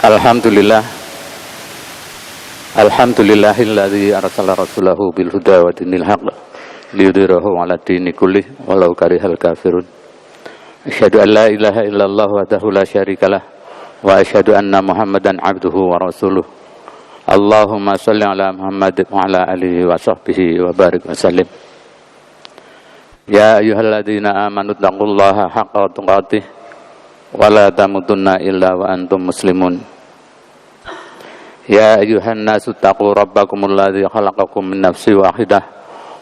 Alhamdulillah. Alhamdulillahilladzi arsala rasulahu bil huda wa dinil haqq liyudhhirahu 'ala dini kullih walau karihal kafirun. Asyhadu an la ilaha illallah wahdahu la syarikalah wa asyhadu anna Muhammadan 'abduhu wa rasuluh. Allahumma shalli 'ala Muhammad wa 'ala alihi wa sahbihi wa barik wa sallim. Ya ayyuhalladzina amanu taqullaha haqqa tuqatih wa la tamutunna illa wa antum muslimun. Ya ayyuhan nasu taqu rabbakumul ladzi khalaqakum min nafsin wahidah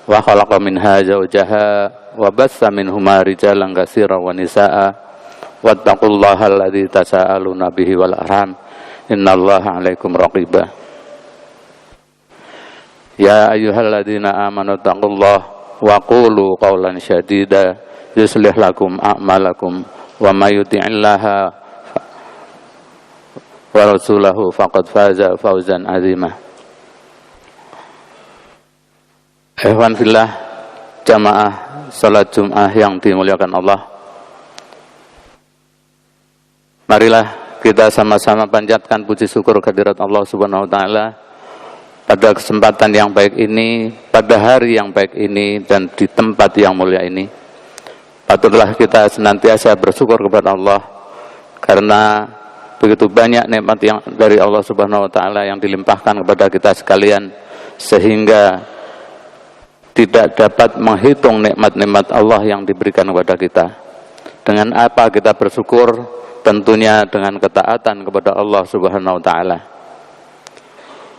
wa khalaqa minha zawjaha wa bassa minhuma rijalan katsiran wa nisaa'a wattaqullaha alladzi tasaaluna bihi wal arham innallaha 'alaikum raqibah. Ya ayyuhalladzina amanu taqullaha wa qulu qawlan sadida yuslih lakum a'malakum wa may yuti'illaha wa rasulahu faqad faza fawzan azimah. Ikhwan fillah, jamaah salat Jumat yang dimuliakan Allah, marilah kita sama-sama panjatkan puji syukur kehadirat Allah Subhanahu wa taala pada kesempatan yang baik ini, pada hari yang baik ini, dan di tempat yang mulia ini. Patutlah kita senantiasa bersyukur kepada Allah karena begitu banyak nikmat yang dari Allah Subhanahu wa taala yang dilimpahkan kepada kita sekalian, sehingga tidak dapat menghitung nikmat-nikmat Allah yang diberikan kepada kita. Dengan apa kita bersyukur? Tentunya dengan ketaatan kepada Allah Subhanahu wa taala.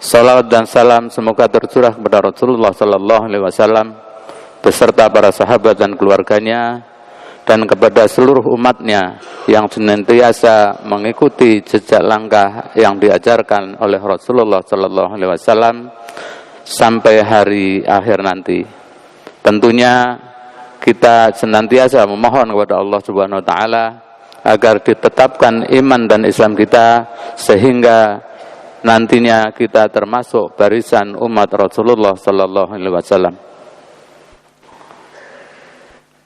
Salawat dan salam semoga tercurah kepada Rasulullah sallallahu alaihi wasallam beserta para sahabat dan keluarganya, dan kepada seluruh umatnya yang senantiasa mengikuti jejak langkah yang diajarkan oleh Rasulullah sallallahu alaihi wasallam sampai hari akhir nanti. Tentunya kita senantiasa memohon kepada Allah Subhanahu wa taala agar ditetapkan iman dan Islam kita, sehingga nantinya kita termasuk barisan umat Rasulullah sallallahu alaihi wasallam.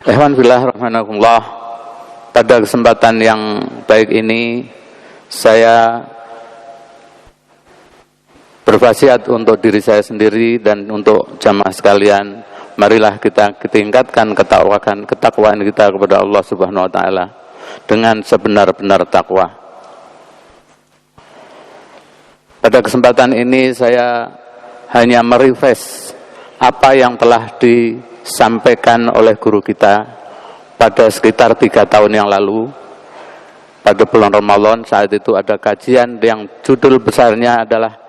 Ikhwan fillah rahimakumullah, pada kesempatan yang baik ini saya berwasiat untuk diri saya sendiri dan untuk jamaah sekalian, marilah kita tingkatkan ketakwaan kita kepada Allah Subhanahu wa taala dengan sebenar-benar takwa. Pada kesempatan ini saya hanya merefresh apa yang telah disampaikan oleh guru kita pada sekitar 3 tahun yang lalu. Pada bulan Ramadan saat itu ada kajian yang judul besarnya adalah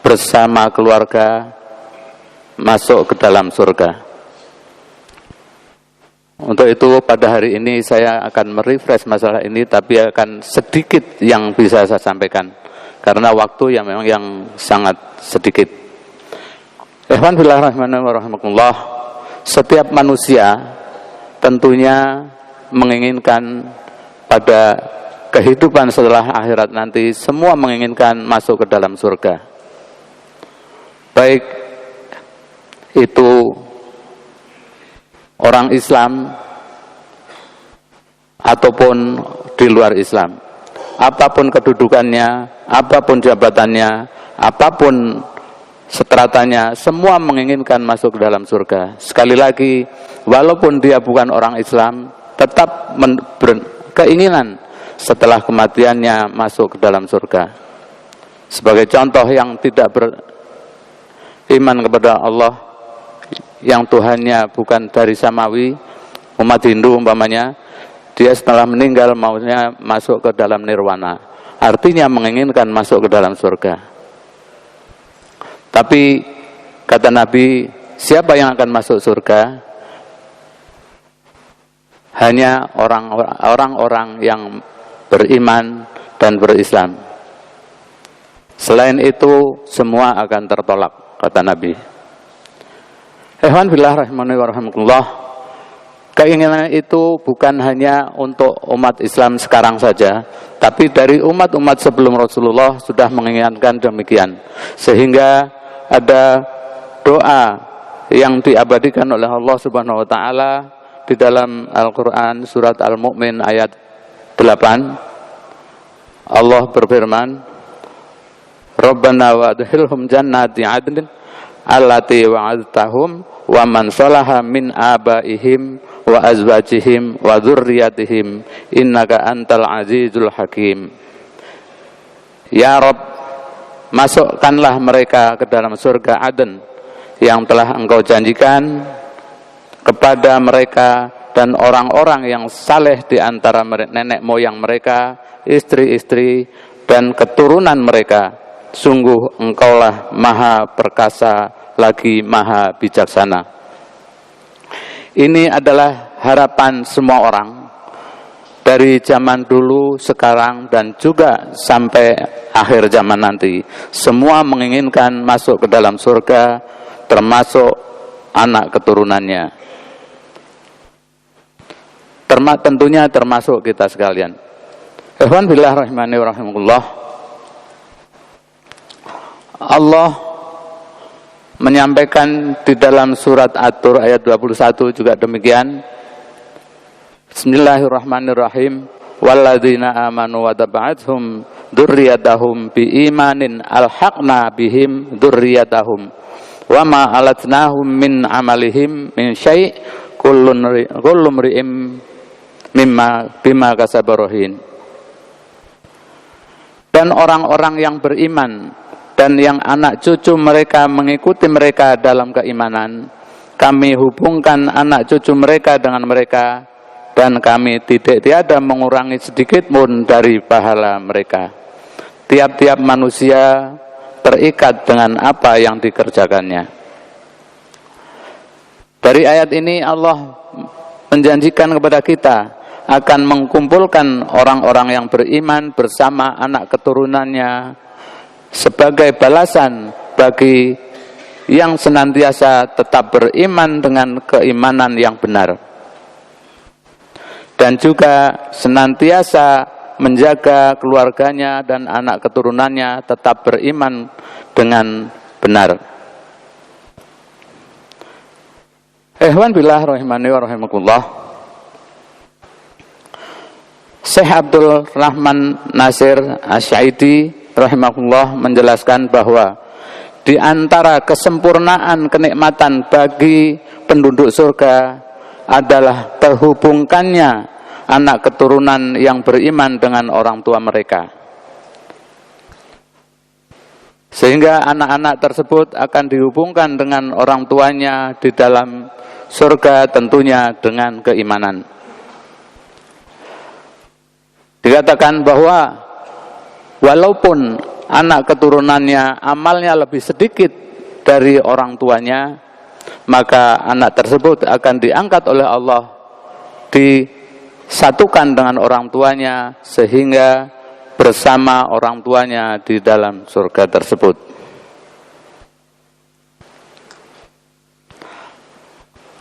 Bersama Keluarga Masuk ke Dalam Surga. Untuk itu pada hari ini saya akan merefresh masalah ini, tapi akan sedikit yang bisa saya sampaikan karena waktu yang memang yang sangat sedikit. Ikhwan fillah rahimakumullah, setiap manusia tentunya menginginkan pada kehidupan setelah akhirat nanti, semua menginginkan masuk ke dalam surga. Baik itu orang Islam ataupun di luar Islam, apapun kedudukannya, apapun jabatannya, apapun stratanya, semua menginginkan masuk ke dalam surga. Sekali lagi, walaupun dia bukan orang Islam, tetap berkeinginan setelah kematiannya masuk ke dalam surga. Sebagai contoh yang tidak beriman kepada Allah, yang Tuhannya bukan dari samawi, umat Hindu umpamanya, dia setelah meninggal maunya masuk ke dalam nirwana, artinya menginginkan masuk ke dalam surga. Tapi kata Nabi, siapa yang akan masuk surga? Hanya orang-orang yang beriman dan berislam. Selain itu semua akan tertolak, kata Nabi. Ikhwan fillah rahimani wa rahimakumullah, keinginan itu bukan hanya untuk umat Islam sekarang saja, tapi dari umat-umat sebelum Rasulullah sudah menginginkan demikian. Sehingga ada doa yang diabadikan oleh Allah Subhanahu wa taala di dalam Al-Qur'an surat Al-Mu'min ayat 8. Allah berfirman, Rabbana wa'adkhilhum jannati 'adnin allati wa'adtahum wa man salaha min abaihim wa azwajihim wa dzurriyyatihim innaka antal azizul hakim. Ya Rabb, masukkanlah mereka ke dalam surga Aden yang telah Engkau janjikan kepada mereka dan orang-orang yang saleh di antara nenek moyang mereka, istri-istri dan keturunan mereka. Sungguh Engkaulah Maha Perkasa lagi Maha Bijaksana. Ini adalah harapan semua orang dari zaman dulu, sekarang, dan juga sampai akhir zaman nanti. Semua menginginkan masuk ke dalam surga, termasuk anak keturunannya. Tentunya termasuk kita sekalian. Ikhwan billah rahimani wa rahimakumullah. Allah menyampaikan di dalam surat At-Tur ayat 21 juga demikian. Bismillahirrahmanirrahim. Walladzina amanu wa taba'athum dzurriyyatahum biimanin alhaqna bihim dzurriyyatahum wa ma alatnahum min amalihim min syai' kullu mri'im bima kasabarohin. Dan orang-orang yang beriman dan yang anak cucu mereka mengikuti mereka dalam keimanan, kami hubungkan anak cucu mereka dengan mereka, dan kami tiada mengurangi sedikit pun dari pahala mereka. Tiap-tiap manusia terikat dengan apa yang dikerjakannya. Dari ayat ini Allah menjanjikan kepada kita akan mengkumpulkan orang-orang yang beriman bersama anak keturunannya sebagai balasan bagi yang senantiasa tetap beriman dengan keimanan yang benar, dan juga senantiasa menjaga keluarganya dan anak keturunannya tetap beriman dengan benar. Ikhwan billah rahimani wa rahimakumullah. Syekh Abdul Rahman Nasir Asy-Syaidi rahimahullah menjelaskan bahwa di antara kesempurnaan kenikmatan bagi penduduk surga adalah terhubungkannya anak keturunan yang beriman dengan orang tua mereka, sehingga anak-anak tersebut akan dihubungkan dengan orang tuanya di dalam surga, tentunya dengan keimanan. Dikatakan bahwa walaupun anak keturunannya amalnya lebih sedikit dari orang tuanya, maka anak tersebut akan diangkat oleh Allah, disatukan dengan orang tuanya, sehingga bersama orang tuanya di dalam surga tersebut.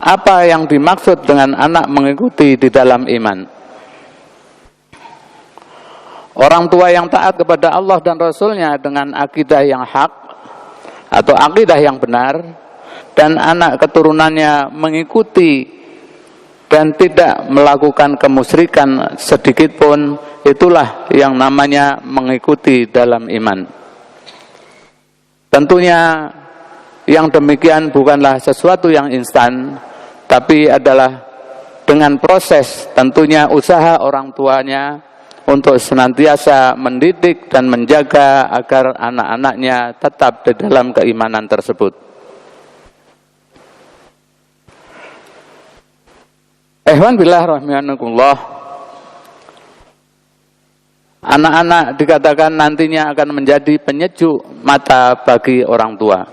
Apa yang dimaksud dengan anak mengikuti di dalam iman? Orang tua yang taat kepada Allah dan Rasul-Nya dengan akidah yang hak atau akidah yang benar, dan anak keturunannya mengikuti dan tidak melakukan kemusyrikan sedikit pun, itulah yang namanya mengikuti dalam iman. Tentunya yang demikian bukanlah sesuatu yang instan, tapi adalah dengan proses, tentunya usaha orang tuanya untuk senantiasa mendidik dan menjaga agar anak-anaknya tetap di dalam keimanan tersebut. Ikhwan billah rahimakumullah. Anak-anak dikatakan nantinya akan menjadi penyejuk mata bagi orang tua.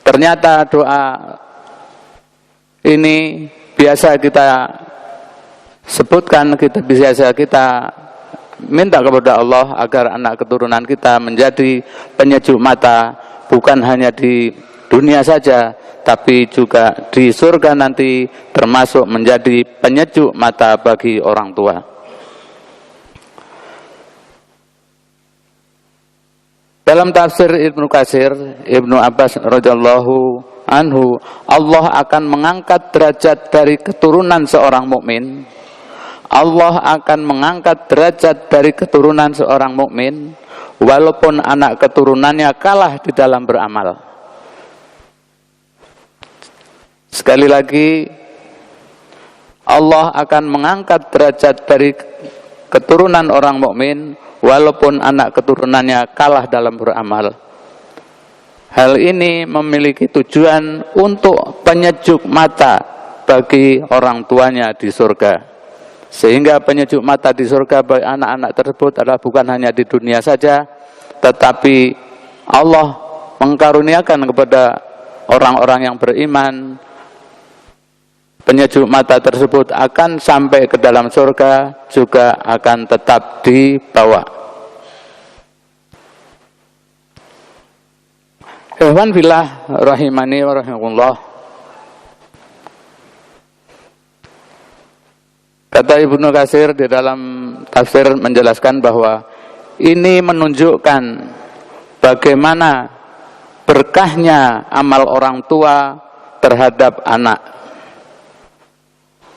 Ternyata doa ini biasa kita sebutkan, biasa kita minta kepada Allah agar anak keturunan kita menjadi penyejuk mata, bukan hanya di dunia saja, tapi juga di surga nanti, termasuk menjadi penyejuk mata bagi orang tua. Dalam tafsir Ibnu Katsir, Ibnu Abbas radhiyallahu anhu, Allah akan mengangkat derajat dari keturunan seorang mukmin. Allah akan mengangkat derajat dari keturunan seorang mukmin walaupun anak keturunannya kalah di dalam beramal. Sekali lagi, Allah akan mengangkat derajat dari keturunan orang mukmin walaupun anak keturunannya kalah dalam beramal. Hal ini memiliki tujuan untuk penyejuk mata bagi orang tuanya di surga. Sehingga penyejuk mata di surga bagi anak-anak tersebut adalah bukan hanya di dunia saja, tetapi Allah mengkaruniakan kepada orang-orang yang beriman, penyejuk mata tersebut akan sampai ke dalam surga, juga akan tetap dibawa. Ikhwan fillah rahimani wa rahimakumullah. Kata Ibnu Katsir di dalam tafsir menjelaskan bahwa ini menunjukkan bagaimana berkahnya amal orang tua terhadap anak.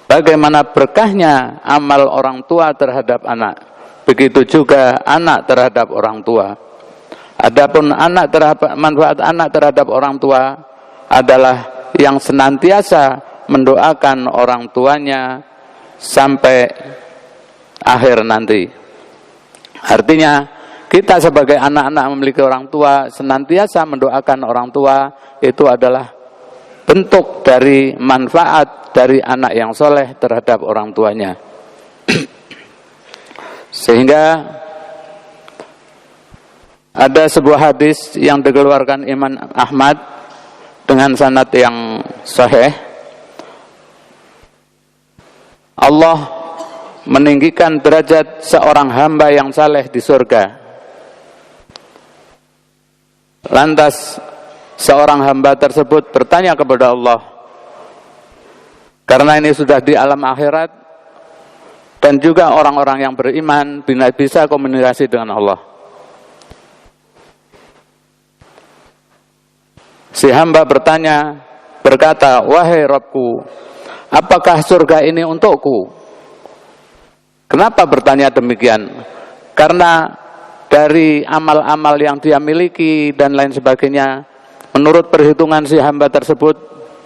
Bagaimana berkahnya amal orang tua terhadap anak. Begitu juga anak terhadap orang tua. Adapun manfaat anak terhadap orang tua adalah yang senantiasa mendoakan orang tuanya sampai akhir nanti. Artinya kita sebagai anak-anak memiliki orang tua, senantiasa mendoakan orang tua, itu adalah bentuk dari manfaat dari anak yang soleh terhadap orang tuanya. Sehingga ada sebuah hadis yang dikeluarkan Imam Ahmad dengan sanad yang sahih. Allah meninggikan derajat seorang hamba yang saleh di surga. Lantas seorang hamba tersebut bertanya kepada Allah, karena ini sudah di alam akhirat dan juga orang-orang yang beriman bisa komunikasi dengan Allah. Si hamba berkata, wahai Rabbku, apakah surga ini untukku? Kenapa bertanya demikian? Karena dari amal-amal yang dia miliki dan lain sebagainya, menurut perhitungan si hamba tersebut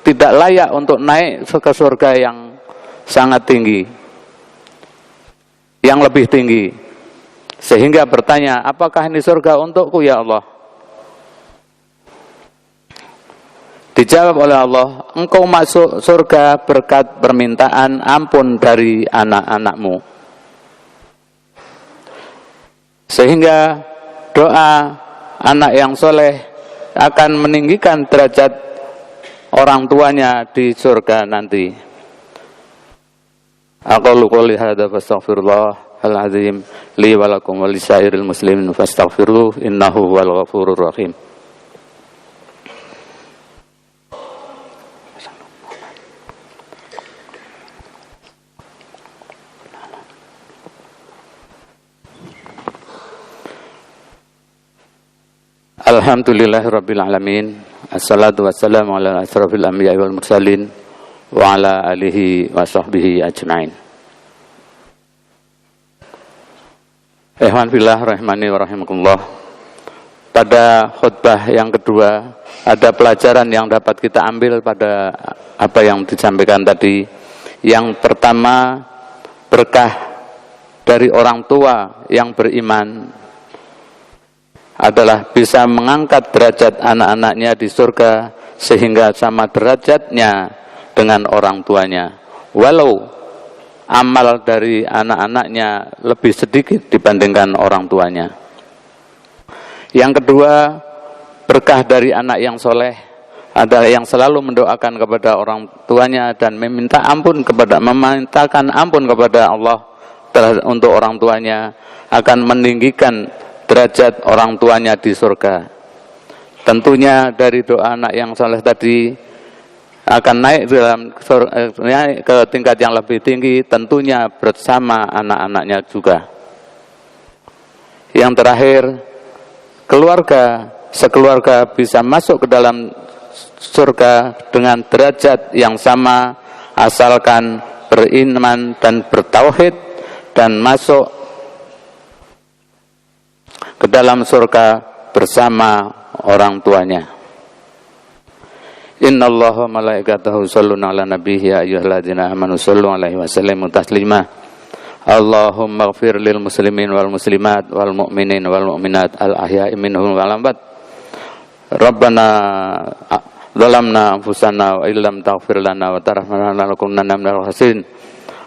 tidak layak untuk naik ke surga yang sangat tinggi, yang lebih tinggi. Sehingga bertanya, apakah ini surga untukku ya Allah? Dijawab oleh Allah, engkau masuk surga berkat permintaan ampun dari anak-anakmu. Sehingga doa anak yang soleh akan meninggikan derajat orang tuanya di surga nanti. Aqulu qouli hadza fastaghfirullahal azim li wa lakum wa lisairil muslimin fastaghfiruhu innahu huwal ghafurur rahim. Alhamdulillahirabbil alamin. Assalatu wassalamu ala asrofil anbiya'i wal mursalin wa ala alihi wa sahbihi ajma'in. Ikhwan fillah rahimani wa rahimakumullah. Pada khutbah yang kedua ada pelajaran yang dapat kita ambil pada apa yang disampaikan tadi. Yang pertama, berkah dari orang tua yang beriman adalah bisa mengangkat derajat anak-anaknya di surga sehingga sama derajatnya dengan orang tuanya, walau amal dari anak-anaknya lebih sedikit dibandingkan orang tuanya. Yang kedua, berkah dari anak yang soleh adalah yang selalu mendoakan kepada orang tuanya dan memintakan ampun kepada Allah untuk orang tuanya, akan meninggikan derajat orang tuanya di surga. Tentunya dari doa anak yang soleh tadi akan naik ke tingkat yang lebih tinggi, tentunya bersama anak-anaknya juga. Yang terakhir, sekeluarga bisa masuk ke dalam surga dengan derajat yang sama asalkan beriman dan bertauhid dan masuk ke dalam surga bersama orang tuanya. Innallaha malaikatahu shalluna ala nabiyhi ya ayyuhalladzina amanu shallu alaihi wa sallimu taslima. Allahumma ighfir lil muslimin wal muslimat wal mu'minin wal mu'minat al ahya'i minhum wal amwat. Rabbana zalamna anfusana wa illam taghfir lana wa tarhamna lanakunanna minal khasirin.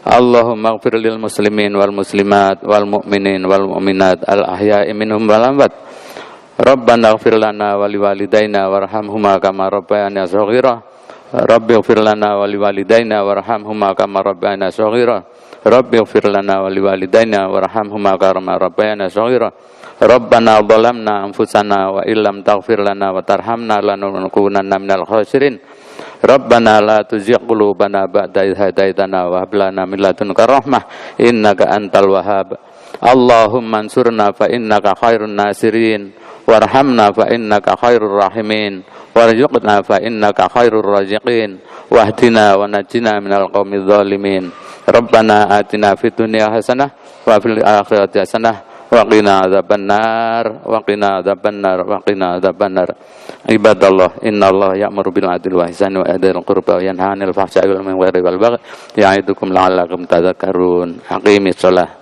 Allahumma ighfir lil muslimin wal muslimat wal mu'minin wal mu'minat al ahya'i minhum wal amwat. Rabbana ighfir lana wa liwalidayna warhamhuma kama rabbayana shaghira. Rabbi ighfir lana wa liwalidayna warhamhuma kama rabbayana shaghira. Rabbi ighfir lana wa liwalidayna warhamhuma kama rabbayana shaghira. Rabbana zalamna anfusana wa illam taghfir lana wa tarhamna lanakunanna minal khasirin. Rabbana la tuzigh qulubana ba'da idh hadaitana wa hab lana min ladunka rahmah innaka antal wahhab. Allahumma ansurna fa innaka khairun nasirin warhamna fa innaka khairur rahimin warzuqna fa innaka khairur raziqin wahdina wa najjina minal qaumidz zalimin. Rabbana atina fid dunya hasanah wa fil akhirati hasanah wa qina adzabannar wa qina adzabannar wa qina adzabannar. Ibadallah, innallaha ya'muru bil 'adli wa ihsani wa dzil qurba wa yanha 'anil fahsya'i wal munkari wal baghi ya'idukum la'allakum tadhakkarun. Aqimis shalah.